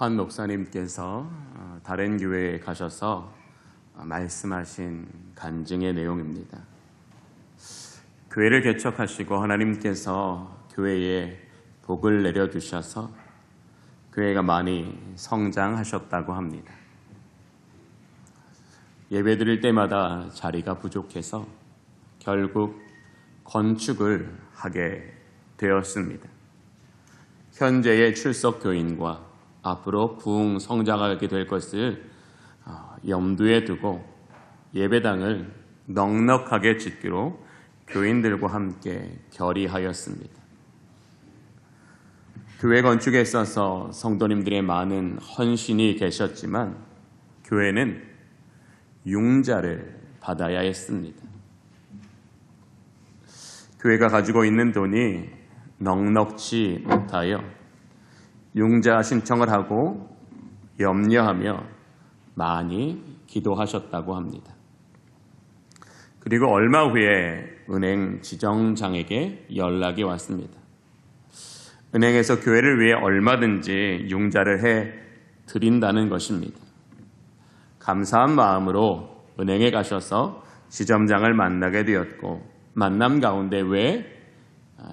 한 목사님께서 다른 교회에 가셔서 말씀하신 간증의 내용입니다. 교회를 개척하시고 하나님께서 교회에 복을 내려주셔서 교회가 많이 성장하셨다고 합니다. 예배드릴 때마다 자리가 부족해서 결국 건축을 하게 되었습니다. 현재의 출석 교인과 앞으로 부흥 성장하게 될 것을 염두에 두고 예배당을 넉넉하게 짓기로 교인들과 함께 결의하였습니다. 교회 건축에 있어서 성도님들의 많은 헌신이 계셨지만 교회는 융자를 받아야 했습니다. 교회가 가지고 있는 돈이 넉넉지 못하여 융자 신청을 하고 염려하며 많이 기도하셨다고 합니다. 그리고 얼마 후에 은행 지점장에게 연락이 왔습니다. 은행에서 교회를 위해 얼마든지 융자를 해 드린다는 것입니다. 감사한 마음으로 은행에 가셔서 지점장을 만나게 되었고 만남 가운데 왜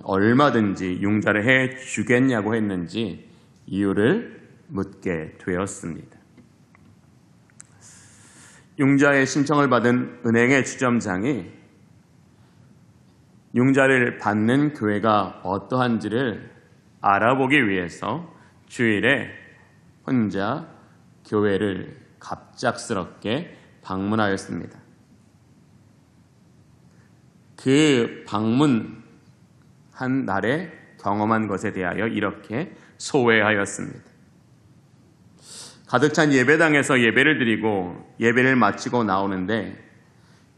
얼마든지 융자를 해 주겠냐고 했는지 이유를 묻게 되었습니다. 융자의 신청을 받은 은행의 지점장이 융자를 받는 교회가 어떠한지를 알아보기 위해서 주일에 혼자 교회를 갑작스럽게 방문하였습니다. 그 방문한 날에 경험한 것에 대하여 이렇게 소회하였습니다. 가득 찬 예배당에서 예배를 드리고 예배를 마치고 나오는데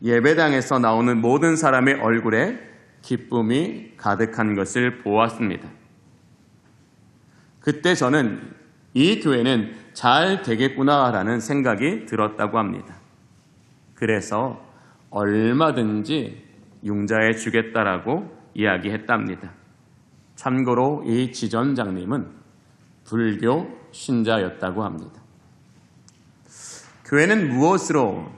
예배당에서 나오는 모든 사람의 얼굴에 기쁨이 가득한 것을 보았습니다. 그때 저는 이 교회는 잘 되겠구나라는 생각이 들었다고 합니다. 그래서 얼마든지 융자해 주겠다라고 이야기했답니다. 참고로 이 지점장님은 불교 신자였다고 합니다. 교회는 무엇으로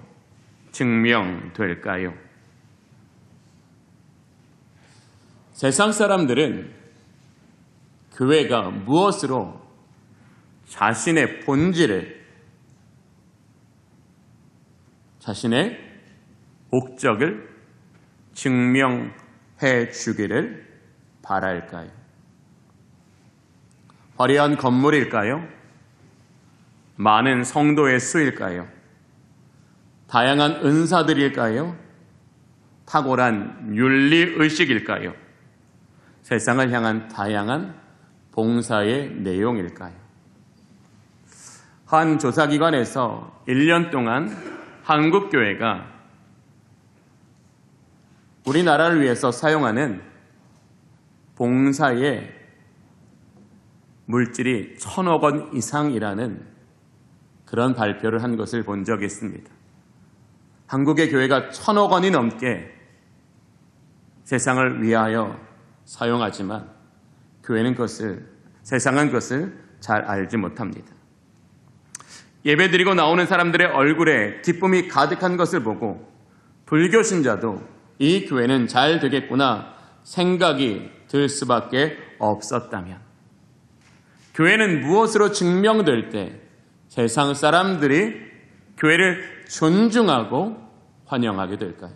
증명될까요? 세상 사람들은 교회가 무엇으로 자신의 본질을, 자신의 목적을 증명해 주기를 바랄까요? 화려한 건물일까요? 많은 성도의 수일까요? 다양한 은사들일까요? 탁월한 윤리의식일까요? 세상을 향한 다양한 봉사의 내용일까요? 한 조사기관에서 1년 동안 한국교회가 우리나라를 위해서 사용하는 봉사의 물질이 1,000억 원 이상이라는 그런 발표를 한 것을 본 적이 있습니다. 한국의 교회가 1,000억 원이 넘게 세상을 위하여 사용하지만 교회는 세상은 그것을 잘 알지 못합니다. 예배드리고 나오는 사람들의 얼굴에 기쁨이 가득한 것을 보고 불교 신자도 이 교회는 잘 되겠구나 생각이 들 수밖에 없었다면 교회는 무엇으로 증명될 때 세상 사람들이 교회를 존중하고 환영하게 될까요?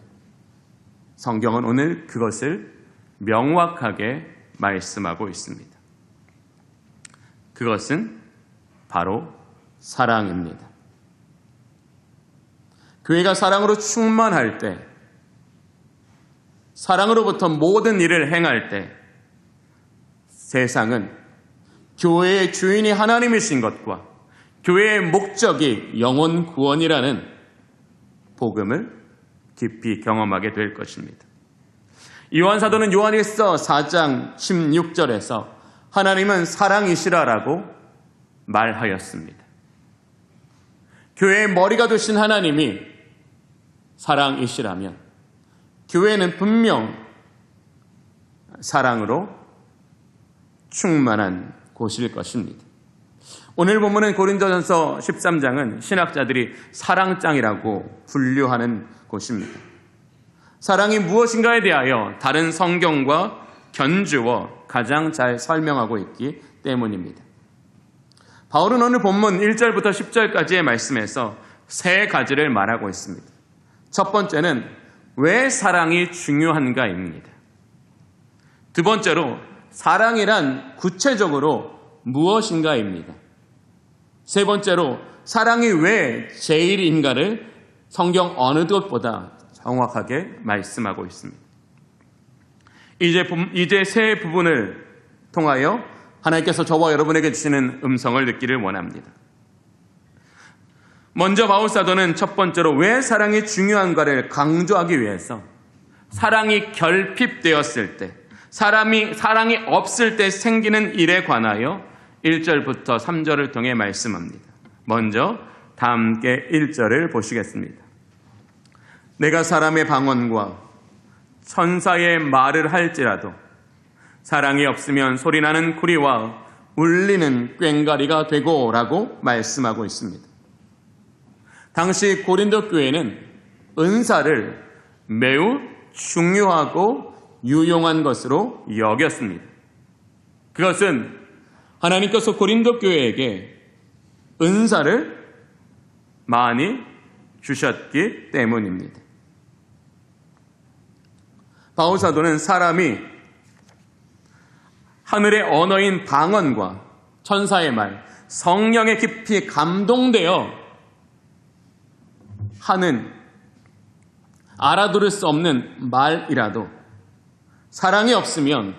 성경은 오늘 그것을 명확하게 말씀하고 있습니다. 그것은 바로 사랑입니다. 교회가 사랑으로 충만할 때, 사랑으로부터 모든 일을 행할 때 세상은 교회의 주인이 하나님이신 것과 교회의 목적이 영혼 구원이라는 복음을 깊이 경험하게 될 것입니다. 요한 사도는 요한일서 4장 16절에서 하나님은 사랑이시라라고 말하였습니다. 교회의 머리가 되신 하나님이 사랑이시라면 교회는 분명 사랑으로 충만한 곳일 것입니다. 오늘 본문은 고린도전서 13장은 신학자들이 사랑장이라고 분류하는 곳입니다. 사랑이 무엇인가에 대하여 다른 성경과 견주어 가장 잘 설명하고 있기 때문입니다. 바울은 오늘 본문 1절부터 10절까지의 말씀에서 세 가지를 말하고 있습니다. 첫 번째는 왜 사랑이 중요한가입니다. 두 번째로 사랑이란 구체적으로 무엇인가입니다. 세 번째로 사랑이 왜 제일인가를 성경 어느 곳보다 정확하게 말씀하고 있습니다. 이제 세 부분을 통하여 하나님께서 저와 여러분에게 주시는 음성을 듣기를 원합니다. 먼저 바울 사도는 첫 번째로 왜 사랑이 중요한가를 강조하기 위해서 사랑이 결핍되었을 때, 사랑이 없을 때 생기는 일에 관하여 1절부터 3절을 통해 말씀합니다. 먼저 다 함께 1절을 보시겠습니다. 내가 사람의 방언과 천사의 말을 할지라도 사랑이 없으면 소리나는 구리와 울리는 꽹과리가 되고 라고 말씀하고 있습니다. 당시 고린도 교회는 은사를 매우 중요하고 유용한 것으로 여겼습니다. 그것은 하나님께서 고린도 교회에게 은사를 많이 주셨기 때문입니다. 바울 사도는 사람이 하늘의 언어인 방언과 천사의 말, 성령에 깊이 감동되어 하는 알아들을 수 없는 말이라도 사랑이 없으면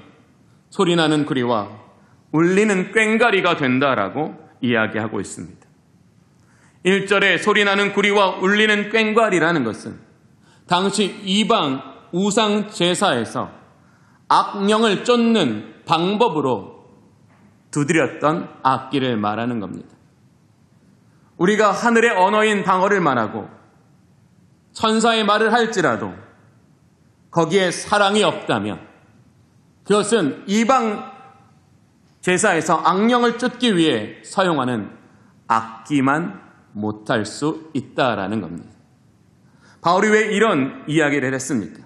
소리나는 구리와 울리는 꽹과리가 된다라고 이야기하고 있습니다. 1절에 소리나는 구리와 울리는 꽹과리라는 것은 당시 이방 우상 제사에서 악령을 쫓는 방법으로 두드렸던 악기를 말하는 겁니다. 우리가 하늘의 언어인 방언을 말하고 천사의 말을 할지라도 거기에 사랑이 없다면 그것은 이방 제사에서 악령을 쫓기 위해 사용하는 악기만 못할 수 있다라는 겁니다. 바울이 왜 이런 이야기를 했습니까?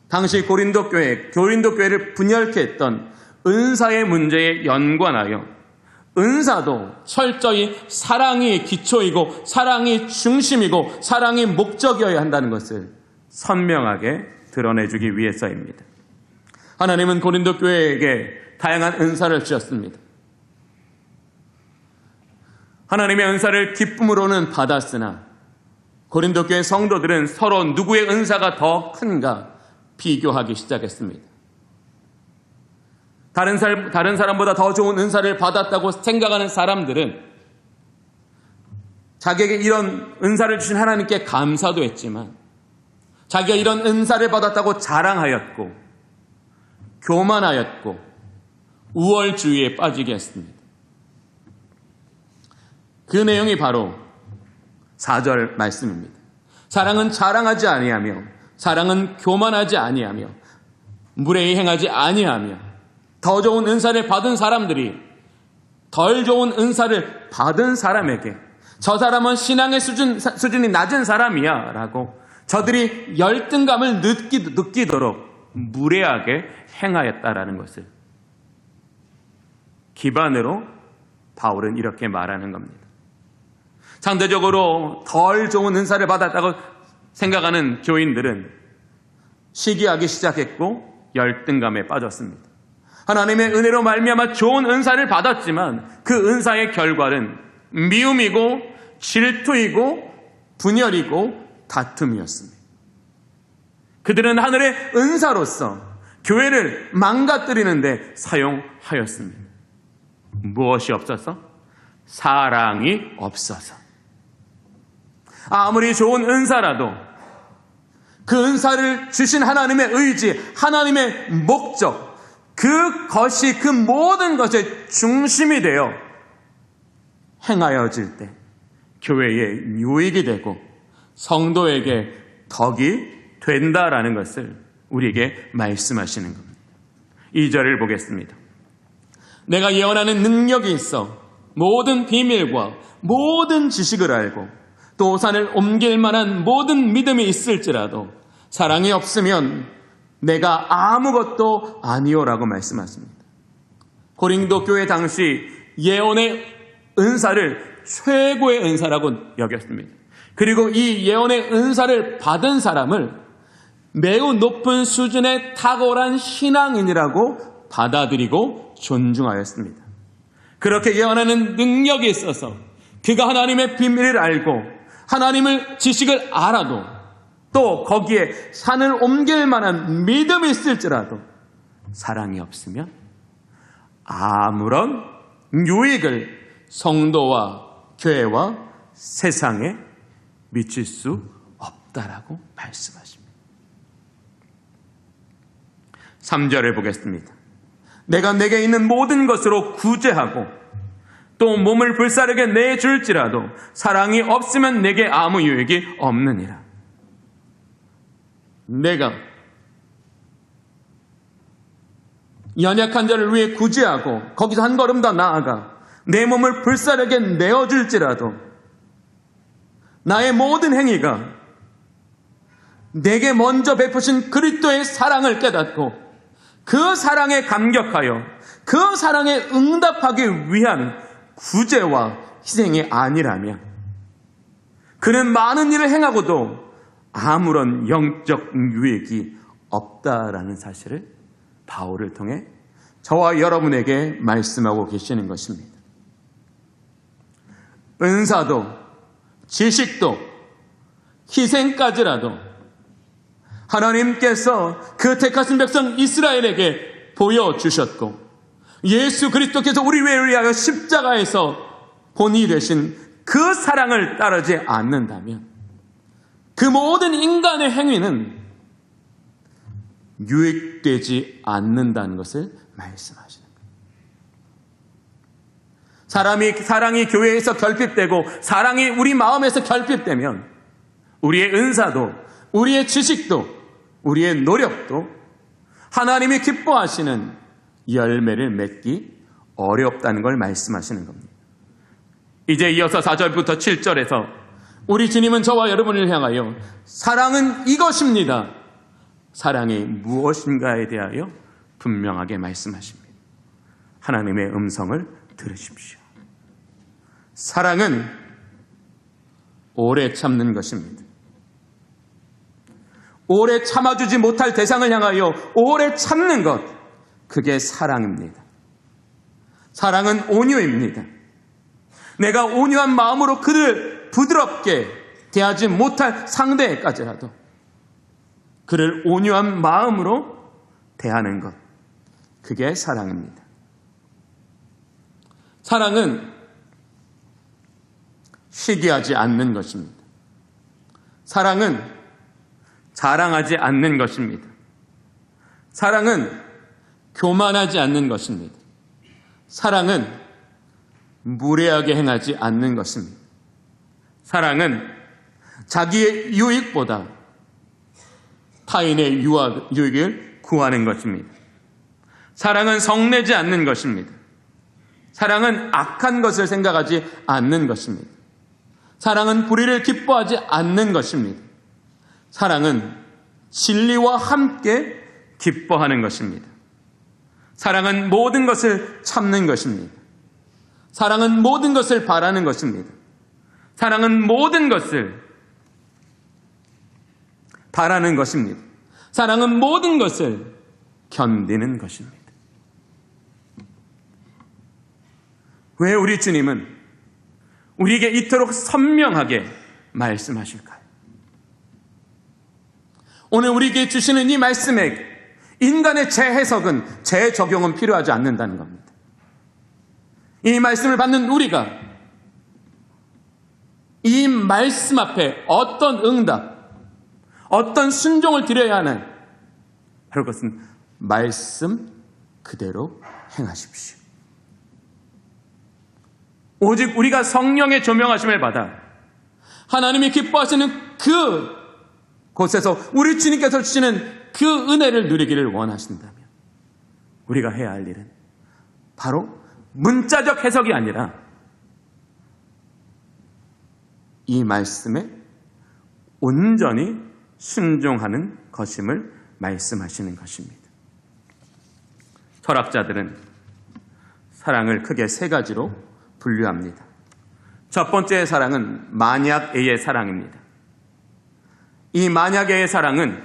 당시 고린도 교회를 분열케 했던 은사의 문제에 연관하여 은사도 철저히 사랑이 기초이고 사랑이 중심이고 사랑이 목적이어야 한다는 것을 선명하게 드러내주기 위해서입니다. 하나님은 고린도 교회에게 다양한 은사를 주셨습니다. 하나님의 은사를 기쁨으로는 받았으나 고린도 교회 성도들은 서로 누구의 은사가 더 큰가 비교하기 시작했습니다. 다른 사람보다 더 좋은 은사를 받았다고 생각하는 사람들은 자기에게 이런 은사를 주신 하나님께 감사도 했지만 자기가 이런 은사를 받았다고 자랑하였고 교만하였고 우월주의에 빠지게 했습니다. 그 내용이 바로 4절 말씀입니다. 사랑은 자랑하지 아니하며 사랑은 교만하지 아니하며 무례히 행하지 아니하며 더 좋은 은사를 받은 사람들이 덜 좋은 은사를 받은 사람에게 저 사람은 신앙의 수준이 낮은 사람이야 라고 저들이 열등감을 느끼도록 무례하게 행하였다라는 것을 기반으로 바울은 이렇게 말하는 겁니다. 상대적으로 덜 좋은 은사를 받았다고 생각하는 교인들은 시기하기 시작했고 열등감에 빠졌습니다. 하나님의 은혜로 말미암아 좋은 은사를 받았지만 그 은사의 결과는 미움이고 질투이고 분열이고 다툼이었습니다. 그들은 하늘의 은사로서 교회를 망가뜨리는데 사용하였습니다. 무엇이 없어서? 사랑이 없어서. 아무리 좋은 은사라도 그 은사를 주신 하나님의 의지, 하나님의 목적, 그것이 그 모든 것의 중심이 되어 행하여질 때 교회에 유익이 되고 성도에게 덕이 된다라는 것을 우리에게 말씀하시는 겁니다. 2절을 보겠습니다. 내가 예언하는 능력이 있어 모든 비밀과 모든 지식을 알고 또 산을 옮길 만한 모든 믿음이 있을지라도 사랑이 없으면 내가 아무것도 아니오라고 말씀하십니다. 고린도 교회 당시 예언의 은사를 최고의 은사라고 여겼습니다. 그리고 이 예언의 은사를 받은 사람을 매우 높은 수준의 탁월한 신앙인이라고 받아들이고 존중하였습니다. 그렇게 예언하는 능력이 있어서 그가 하나님의 비밀을 알고 하나님을 지식을 알아도 또 거기에 산을 옮길 만한 믿음이 있을지라도 사랑이 없으면 아무런 유익을 성도와 교회와 세상에 미칠 수 없다라고 말씀하십니다. 3절을 보겠습니다. 내가 내게 있는 모든 것으로 구제하고 또 몸을 불사르게 내줄지라도 사랑이 없으면 내게 아무 유익이 없느니라. 내가 연약한 자를 위해 구제하고 거기서 한 걸음 더 나아가 내 몸을 불사르게 내어줄지라도 나의 모든 행위가 내게 먼저 베푸신 그리스도의 사랑을 깨닫고 그 사랑에 감격하여 그 사랑에 응답하기 위한 구제와 희생이 아니라면 그는 많은 일을 행하고도 아무런 영적 유익이 없다라는 사실을 바울을 통해 저와 여러분에게 말씀하고 계시는 것입니다. 은사도 지식도 희생까지라도 하나님께서 그 택하신 백성 이스라엘에게 보여주셨고 예수 그리스도께서 우리 위하여 십자가에서 본이 되신 그 사랑을 따르지 않는다면 그 모든 인간의 행위는 유익되지 않는다는 것을 말씀하시는 거예요. 사랑이 교회에서 결핍되고 사랑이 우리 마음에서 결핍되면 우리의 은사도 우리의 지식도 우리의 노력도 하나님이 기뻐하시는 열매를 맺기 어렵다는 걸 말씀하시는 겁니다. 이제 이어서 4절부터 7절에서 우리 주님은 저와 여러분을 향하여 사랑은 이것입니다. 사랑이 무엇인가에 대하여 분명하게 말씀하십니다. 하나님의 음성을 들으십시오. 사랑은 오래 참는 것입니다. 오래 참아주지 못할 대상을 향하여 오래 참는 것, 그게 사랑입니다. 사랑은 온유입니다. 내가 온유한 마음으로 그를 부드럽게 대하지 못할 상대까지라도 그를 온유한 마음으로 대하는 것, 그게 사랑입니다. 사랑은 시기하지 않는 것입니다. 사랑은 자랑하지 않는 것입니다. 사랑은 교만하지 않는 것입니다. 사랑은 무례하게 행하지 않는 것입니다. 사랑은 자기의 유익보다 타인의 유익을 구하는 것입니다. 사랑은 성내지 않는 것입니다. 사랑은 악한 것을 생각하지 않는 것입니다. 사랑은 불의를 기뻐하지 않는 것입니다. 사랑은 진리와 함께 기뻐하는 것입니다. 사랑은 모든 것을 참는 것입니다. 사랑은 모든 것을 바라는 것입니다. 사랑은 모든 것을 바라는 것입니다. 사랑은 모든 것을 견디는 것입니다. 왜 우리 주님은 우리에게 이토록 선명하게 말씀하실까요? 오늘 우리에게 주시는 이 말씀에 인간의 재해석은, 재적용은 필요하지 않는다는 겁니다. 이 말씀을 받는 우리가 이 말씀 앞에 어떤 응답, 어떤 순종을 드려야 하는, 바로 그것은 말씀 그대로 행하십시오. 오직 우리가 성령의 조명하심을 받아 하나님이 기뻐하시는 그 곳에서 우리 주님께서 주시는 그 은혜를 누리기를 원하신다면 우리가 해야 할 일은 바로 문자적 해석이 아니라 이 말씀에 온전히 순종하는 것임을 말씀하시는 것입니다. 철학자들은 사랑을 크게 세 가지로 분류합니다. 첫 번째 사랑은 만약의 사랑입니다. 이 만약의 사랑은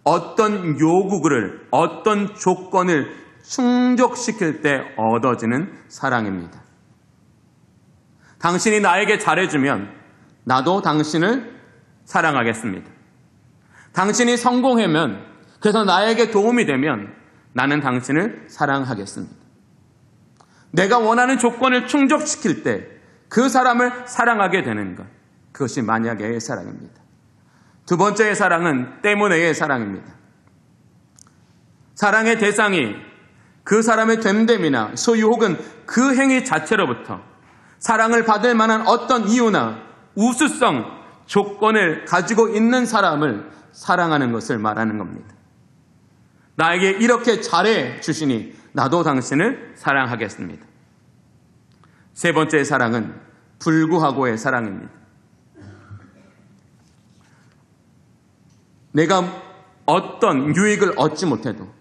어떤 요구를, 어떤 조건을 충족시킬 때 얻어지는 사랑입니다. 당신이 나에게 잘해주면 나도 당신을 사랑하겠습니다. 당신이 성공하면, 그래서 나에게 도움이 되면 나는 당신을 사랑하겠습니다. 내가 원하는 조건을 충족시킬 때 그 사람을 사랑하게 되는 것, 그것이 만약의 사랑입니다. 두 번째의 사랑은 때문에의 사랑입니다. 사랑의 대상이 그 사람의 됨됨이나 소유 혹은 그 행위 자체로부터 사랑을 받을 만한 어떤 이유나 우수성, 조건을 가지고 있는 사람을 사랑하는 것을 말하는 겁니다. 나에게 이렇게 잘해 주시니 나도 당신을 사랑하겠습니다. 세 번째의 사랑은 불구하고의 사랑입니다. 내가 어떤 유익을 얻지 못해도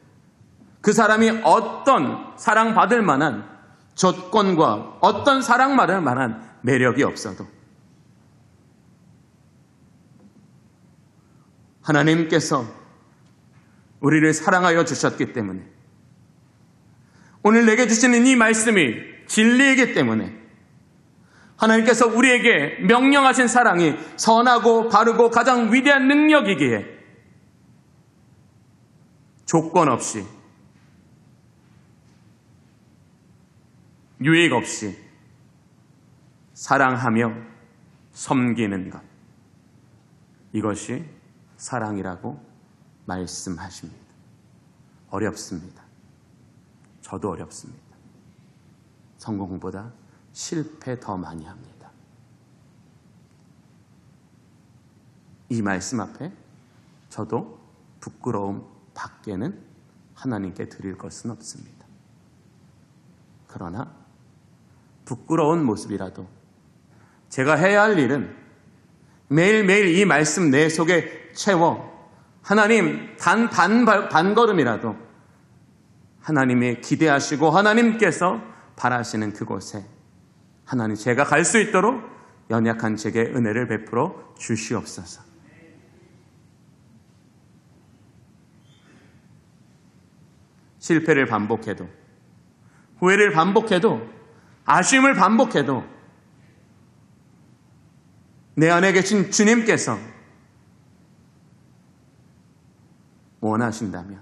그 사람이 어떤 사랑받을 만한 조건과 어떤 사랑받을 만한 매력이 없어도 하나님께서 우리를 사랑하여 주셨기 때문에, 오늘 내게 주시는 이 말씀이 진리이기 때문에, 하나님께서 우리에게 명령하신 사랑이 선하고 바르고 가장 위대한 능력이기에 조건 없이, 유익 없이 사랑하며 섬기는 것, 이것이 사랑이라고 말씀하십니다. 어렵습니다. 저도 어렵습니다. 성공보다 실패 더 많이 합니다. 이 말씀 앞에 저도 부끄러움 밖에는 하나님께 드릴 것은 없습니다. 그러나 부끄러운 모습이라도 제가 해야 할 일은 매일매일 이 말씀 내 속에 채워 하나님 반 걸음이라도 하나님이 기대하시고 하나님께서 바라시는 그곳에 하나님 제가 갈 수 있도록 연약한 제게 은혜를 베풀어 주시옵소서. 실패를 반복해도, 후회를 반복해도, 아쉬움을 반복해도 내 안에 계신 주님께서 원하신다면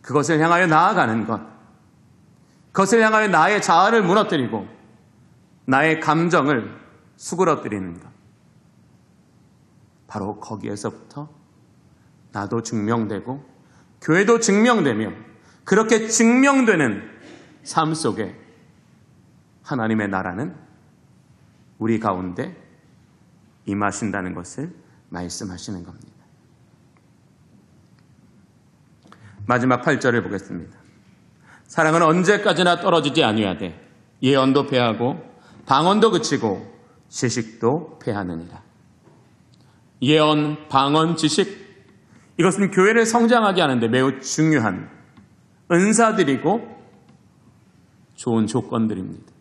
그것을 향하여 나아가는 것, 그것을 향하여 나의 자아를 무너뜨리고 나의 감정을 수그러뜨리는 것, 바로 거기에서부터 나도 증명되고 교회도 증명되며 그렇게 증명되는 삶 속에 하나님의 나라는 우리 가운데 임하신다는 것을 말씀하시는 겁니다. 마지막 8절을 보겠습니다. 사랑은 언제까지나 떨어지지 아니하되 예언도 패하고 방언도 그치고 지식도 패하느니라. 예언, 방언, 지식, 이것은 교회를 성장하게 하는데 매우 중요한 은사들이고 좋은 조건들입니다.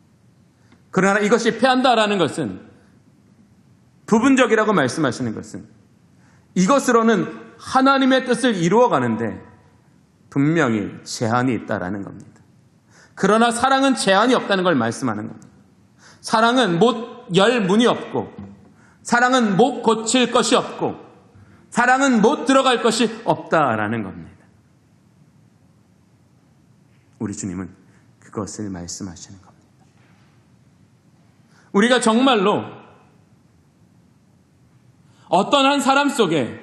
그러나 이것이 패한다라는 것은, 부분적이라고 말씀하시는 것은 이것으로는 하나님의 뜻을 이루어가는데 분명히 제한이 있다라는 겁니다. 그러나 사랑은 제한이 없다는 걸 말씀하는 겁니다. 사랑은 못 열 문이 없고, 사랑은 못 고칠 것이 없고, 사랑은 못 들어갈 것이 없다라는 겁니다. 우리 주님은 그것을 말씀하시는 겁니다. 우리가 정말로 어떤 한 사람 속에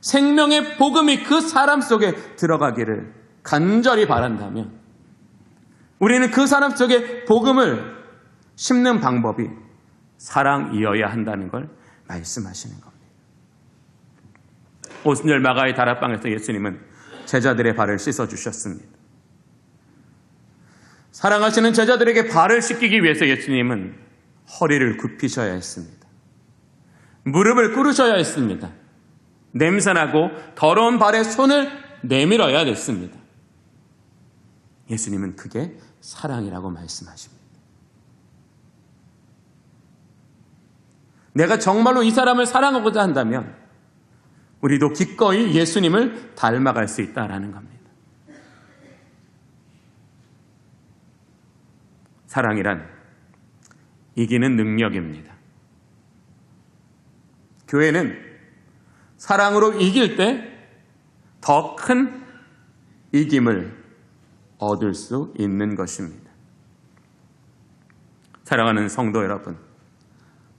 생명의 복음이 그 사람 속에 들어가기를 간절히 바란다면 우리는 그 사람 속에 복음을 심는 방법이 사랑이어야 한다는 걸 말씀하시는 겁니다. 오순절 마가의 다락방에서 예수님은 제자들의 발을 씻어주셨습니다. 사랑하시는 제자들에게 발을 씻기기 위해서 예수님은 허리를 굽히셔야 했습니다. 무릎을 꿇으셔야 했습니다. 냄새나고 더러운 발에 손을 내밀어야 됐습니다. 예수님은 그게 사랑이라고 말씀하십니다. 내가 정말로 이 사람을 사랑하고자 한다면 우리도 기꺼이 예수님을 닮아갈 수 있다라는 겁니다. 사랑이란 이기는 능력입니다. 교회는 사랑으로 이길 때 더 큰 이김을 얻을 수 있는 것입니다. 사랑하는 성도 여러분,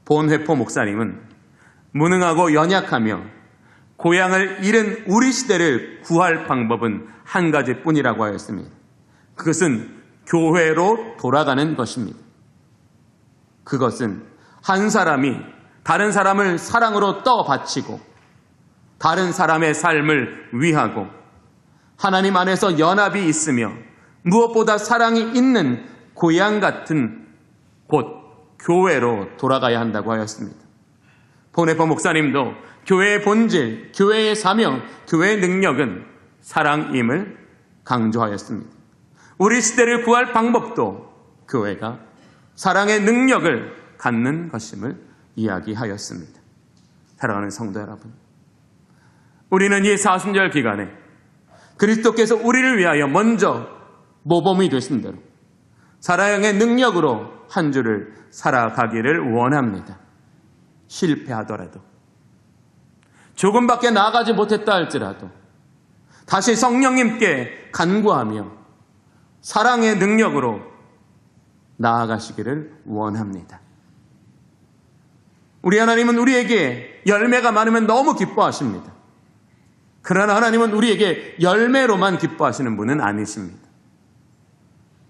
본회포 목사님은 무능하고 연약하며 고향을 잃은 우리 시대를 구할 방법은 한 가지뿐이라고 하였습니다. 그것은 교회로 돌아가는 것입니다. 그것은 한 사람이 다른 사람을 사랑으로 떠받치고 다른 사람의 삶을 위하고 하나님 안에서 연합이 있으며 무엇보다 사랑이 있는 고향 같은 곳, 교회로 돌아가야 한다고 하였습니다. 본회포 목사님도 교회의 본질, 교회의 사명, 교회의 능력은 사랑임을 강조하였습니다. 우리 시대를 구할 방법도 교회가 사랑의 능력을 갖는 것임을 이야기하였습니다. 사랑하는 성도 여러분, 우리는 이 사순절 기간에 그리스도께서 우리를 위하여 먼저 모범이 되신 대로 사랑의 능력으로 한 주를 살아가기를 원합니다. 실패하더라도, 조금밖에 나아가지 못했다 할지라도 다시 성령님께 간구하며 사랑의 능력으로 나아가시기를 원합니다. 우리 하나님은 우리에게 열매가 많으면 너무 기뻐하십니다. 그러나 하나님은 우리에게 열매로만 기뻐하시는 분은 아니십니다.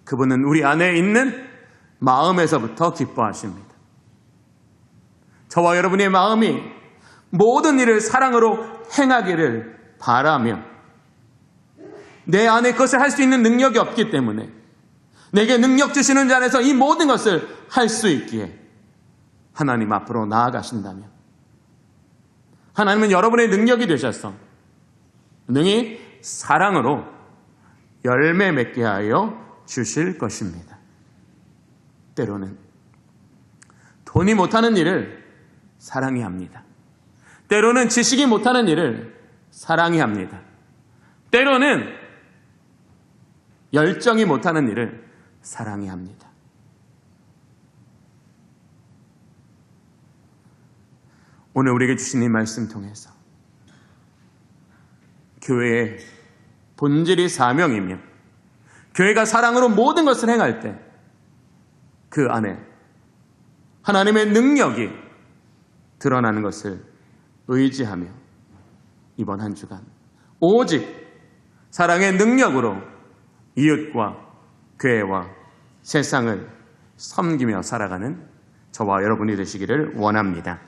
그분은 우리 안에 있는 마음에서부터 기뻐하십니다. 저와 여러분의 마음이 모든 일을 사랑으로 행하기를 바라며 내 안에 그것을 할 수 있는 능력이 없기 때문에 내게 능력 주시는 자 안에서 이 모든 것을 할 수 있기에 하나님 앞으로 나아가신다면 하나님은 여러분의 능력이 되셔서 능히 사랑으로 열매 맺게 하여 주실 것입니다. 때로는 돈이 못하는 일을 사랑이 합니다. 때로는 지식이 못하는 일을 사랑이 합니다. 때로는 열정이 못하는 일을 사랑이 합니다. 오늘 우리에게 주신 이 말씀 통해서 교회의 본질이 사명이며 교회가 사랑으로 모든 것을 행할 때 그 안에 하나님의 능력이 드러나는 것을 의지하며 이번 한 주간 오직 사랑의 능력으로 이웃과 교회와 세상을 섬기며 살아가는 저와 여러분이 되시기를 원합니다.